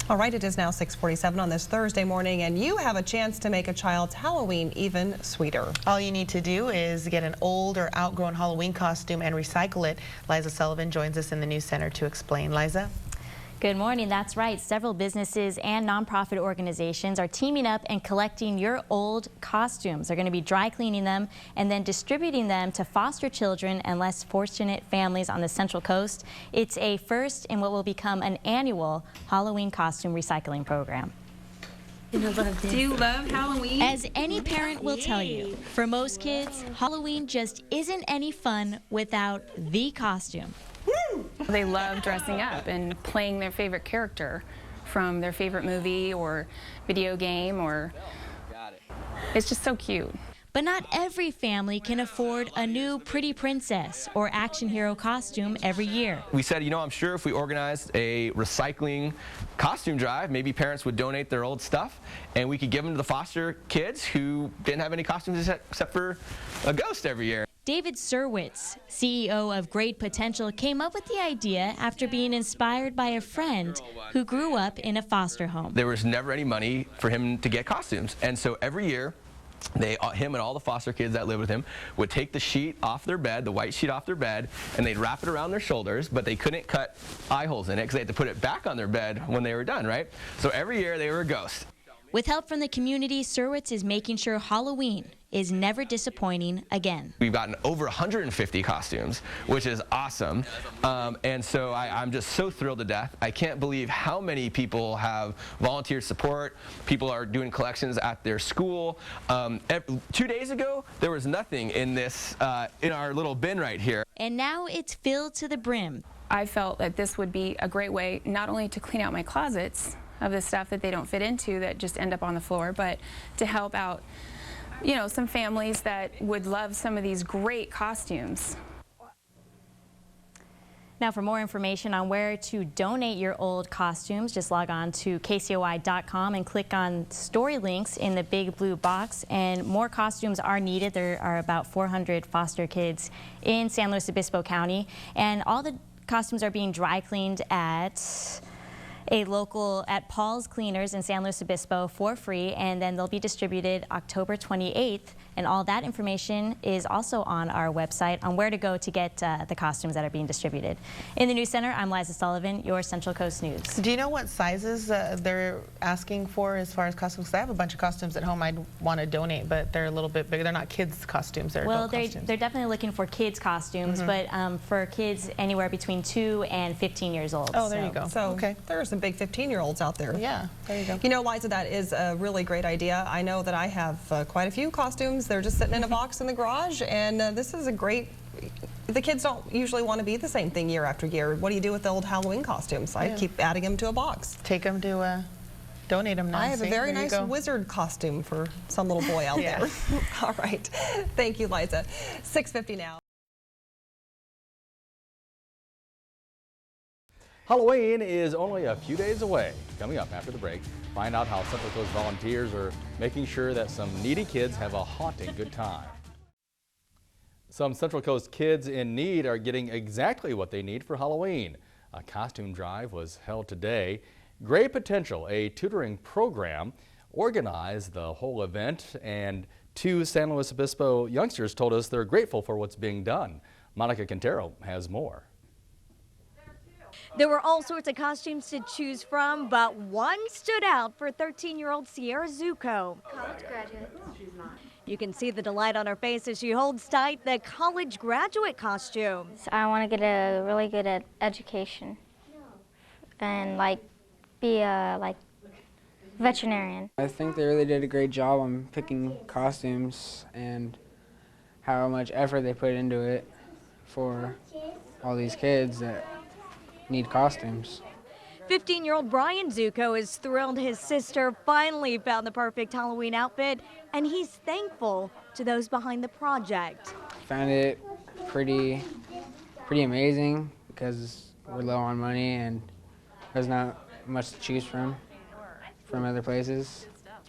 All right, it is now 6:47 on this Thursday morning, and you have a chance to make a child's Halloween even sweeter. All you need to do is get an old or outgrown Halloween costume and recycle it. Liza Sullivan joins us in the News Center to explain. Liza? Good morning. That's right. Several businesses and nonprofit organizations are teaming up and collecting your old costumes. They're going to be dry cleaning them and then distributing them to foster children and less fortunate families on the Central Coast. It's a first in what will become an annual Halloween costume recycling program. Do you love Halloween? As any parent will tell you, for most kids, Halloween just isn't any fun without the costume. They love dressing up and playing their favorite character from their favorite movie or video game, or it's just so cute. But not every family can afford a new pretty princess or action hero costume every year. We said, you know, I'm sure if we organized a recycling costume drive, maybe parents would donate their old stuff and we could give them to the foster kids who didn't have any costumes except for a ghost every year. David Surwitz, CEO of Great Potential, came up with the idea after being inspired by a friend who grew up in a foster home. There was never any money for him to get costumes, and so every year him and all the foster kids that lived with him would take the sheet off their bed, the white sheet off their bed, and they'd wrap it around their shoulders, but they couldn't cut eye holes in it because they had to put it back on their bed when they were done, right? So every year they were a ghost. With help from the community, Surwitz is making sure Halloween is never disappointing again. We've gotten over 150 costumes, which is awesome. And so I'm just so thrilled to death. I can't believe how many people have volunteer support. People are doing collections at their school. 2 days ago, there was nothing in this, in our little bin right here. And now it's filled to the brim. I felt that this would be a great way not only to clean out my closets of the stuff that they don't fit into that just end up on the floor, but to help out, you know, some families that would love some of these great costumes. Now, for more information on where to donate your old costumes, just log on to KCOI.com and click on story links in the big blue box. And more costumes are needed. There are about 400 foster kids in San Luis Obispo County, and all the costumes are being dry cleaned at Paul's Cleaners in San Luis Obispo for free, and then they'll be distributed October 28th. And all that information is also on our website on where to go to get the costumes that are being distributed. In the News Center, I'm Liza Sullivan, your Central Coast News. Do you know what sizes they're asking for as far as costumes? 'Cause I have a bunch of costumes at home I'd want to donate, but they're a little bit bigger. They're not kids' costumes, they're adult costumes. They're definitely looking for kids' costumes, but for kids anywhere between 2 and 15 years old. Oh, there you go. So okay. there are some big 15-year-olds out there. Yeah, there you go. You know, Liza, that is a really great idea. I know that I have quite a few costumes. They're just sitting in a box in the garage, and this is a great... The kids don't usually want to be the same thing year after year. What do you do with the old Halloween costumes? I keep adding them to a box. Take them to donate them now. I have a very nice wizard costume for some little boy out there. All right. Thank you, Liza. 6:50 now. Halloween is only a few days away. Coming up after the break, find out how Central Coast volunteers are making sure that some needy kids have a haunting good time. Some Central Coast kids in need are getting exactly what they need for Halloween. A costume drive was held today. Great Potential, a tutoring program, organized the whole event, and 2 San Luis Obispo youngsters told us they're grateful for what's being done. Monica Quintero has more. There were all sorts of costumes to choose from, but one stood out for 13-year-old Sierra Zuko. College graduate. She's not. You can see the delight on her face as she holds tight the college graduate costume. I want to get a really good education and be a veterinarian. I think they really did a great job on picking costumes and how much effort they put into it for all these kids that need costumes. 15-year-old Brian Zuko is thrilled his sister finally found the perfect Halloween outfit, and he's thankful to those behind the project. Found it pretty amazing because we're low on money and there's not much to choose from other places.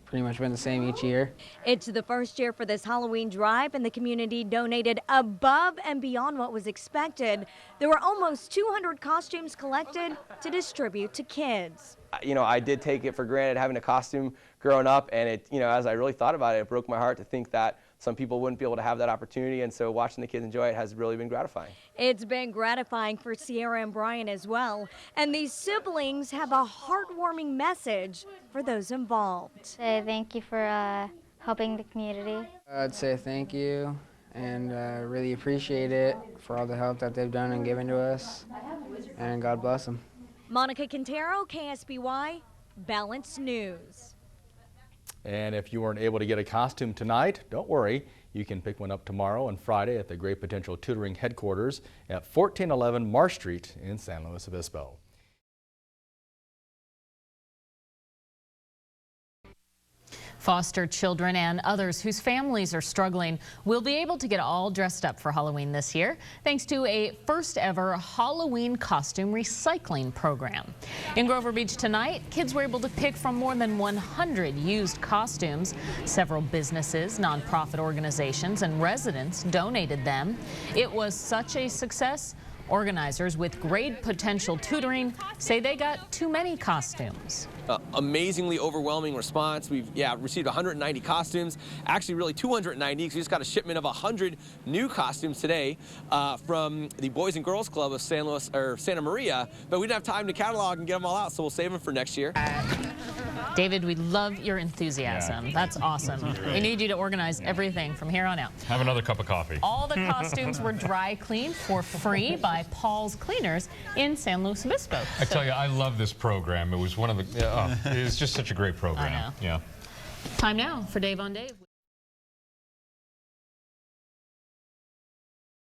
pretty much been the same each year. It's the first year for this Halloween drive, and the community donated above and beyond what was expected. There were almost 200 costumes collected to distribute to kids. You know, I did take it for granted having a costume growing up, and it, you know, as I really thought about it, it broke my heart to think that some people wouldn't be able to have that opportunity, and so watching the kids enjoy it has really been gratifying. It's been gratifying for Sierra and Brian as well, and these siblings have a heartwarming message for those involved. Say thank you for helping the community. I'd say thank you and really appreciate it for all the help that they've done and given to us, and God bless them. Monica Quintero, KSBY, Balance News. And if you weren't able to get a costume tonight, don't worry. You can pick one up tomorrow and Friday at the Great Potential Tutoring Headquarters at 1411 Marsh Street in San Luis Obispo. Foster children and others whose families are struggling will be able to get all dressed up for Halloween this year thanks to a first ever Halloween costume recycling program. In Grover Beach tonight, kids were able to pick from more than 100 used costumes. Several businesses, nonprofit organizations, and residents donated them. It was such a success. Organizers with Great Potential Tutoring say they got too many costumes. Amazingly overwhelming response. We've received 190 costumes, actually really 290 because we just got a shipment of 100 new costumes today from the Boys and Girls Club of Santa Maria, but we didn't have time to catalog and get them all out, so we'll save them for next year. David, we love your enthusiasm. That's awesome. We need you to organize everything from here on out. Have another cup of coffee. All the costumes were dry cleaned for free by Paul's Cleaners in San Luis Obispo. I tell you, I love this program. It was one of the, it's just such a great program. I know. Yeah. Time now for Dave on Dave.